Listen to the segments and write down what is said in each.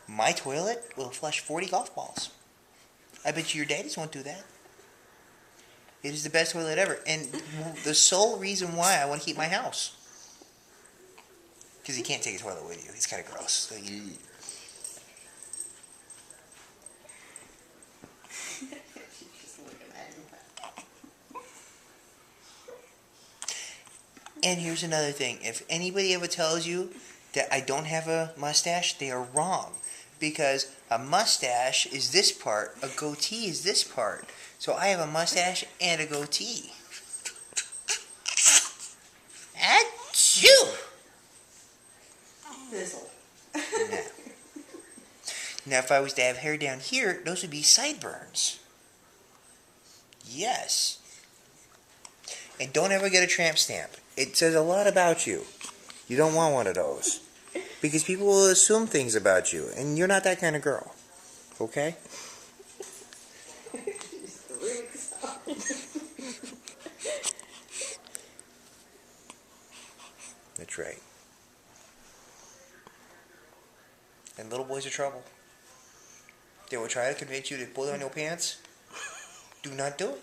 My toilet will flush 40 golf balls. I bet you your daddies won't do that. It is the best toilet ever. And the sole reason why I want to keep my house. Because you can't take a toilet with you. It's kind of gross. So And here's another thing. If anybody ever tells you that I don't have a mustache, they are wrong. Because a mustache is this part, a goatee is this part. So I have a mustache and a goatee. Achoo! Fizzle. Now, if I was to have hair down here, those would be sideburns. Yes. And don't ever get a tramp stamp. It says a lot about you. You don't want one of those. Because people will assume things about you. And you're not that kind of girl. Okay? That's right. And little boys are trouble. They will try to convince you to pull down your pants. Do not do it.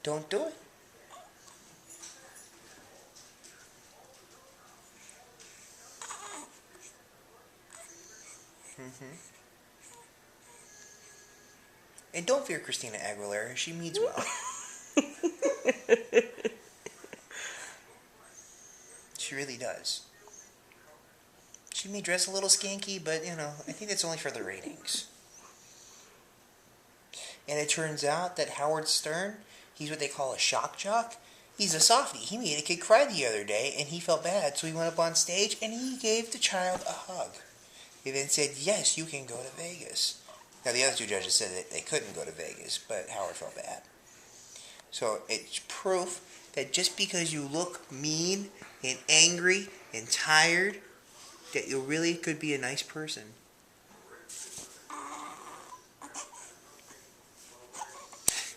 Don't do it. And don't fear Christina Aguilera. She means well. She really does. She may dress a little skanky, but, you know, I think that's only for the ratings. And it turns out that Howard Stern, he's what they call a shock jock. He's a softie. He made a kid cry the other day, and he felt bad, so he went up on stage, and he gave the child a hug. He then said, yes, you can go to Vegas. Now, the other two judges said that they couldn't go to Vegas, but Howard felt bad. So it's proof that just because you look mean and angry and tired, that you really could be a nice person.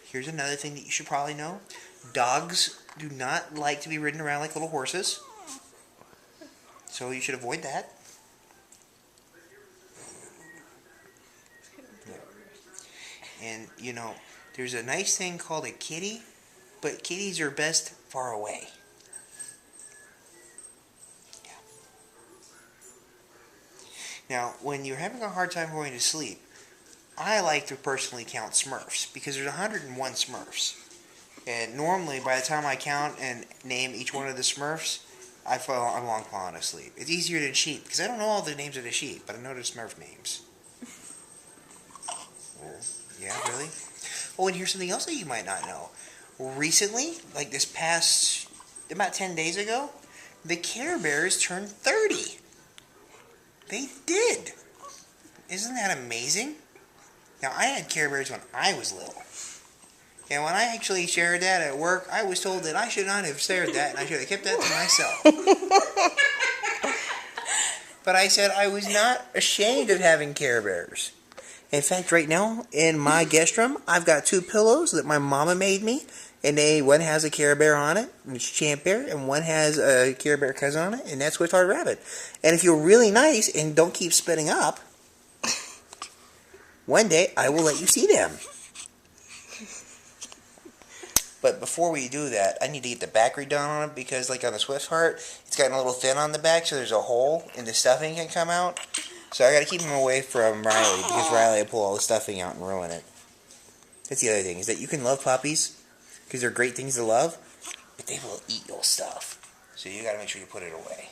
Here's another thing that you should probably know. Dogs do not like to be ridden around like little horses. So you should avoid that. And, you know, there's a nice thing called a kitty, but kitties are best far away. Yeah. Now, when you're having a hard time going to sleep, I like to personally count Smurfs, because there's 101 Smurfs. And normally, by the time I count and name each one of the Smurfs, I'm long falling asleep. It's easier than sheep, because I don't know all the names of the sheep, but I know the Smurf names. Yeah, really? Oh, and here's something else that you might not know. Recently, like this past, about 10 days ago, the Care Bears turned 30. They did. Isn't that amazing? Now, I had Care Bears when I was little. And when I actually shared that at work, I was told that I should not have shared that, and I should have kept that to myself. But I said I was not ashamed of having Care Bears. In fact, right now, in my guest room, I've got 2 pillows that my mama made me. And one has a Care Bear on it, which is Champ Bear, and one has a Care Bear cousin on it, and that's Swift Heart Rabbit. And if you're really nice and don't keep spitting up, one day I will let you see them. But before we do that, I need to get the back redone on it, because like on the Swift Heart, it's gotten a little thin on the back, so there's a hole and the stuffing can come out. So I got to keep him away from Riley, because Riley will pull all the stuffing out and ruin it. That's the other thing, is that you can love puppies, because they're great things to love, but they will eat your stuff. So you got to make sure you put it away.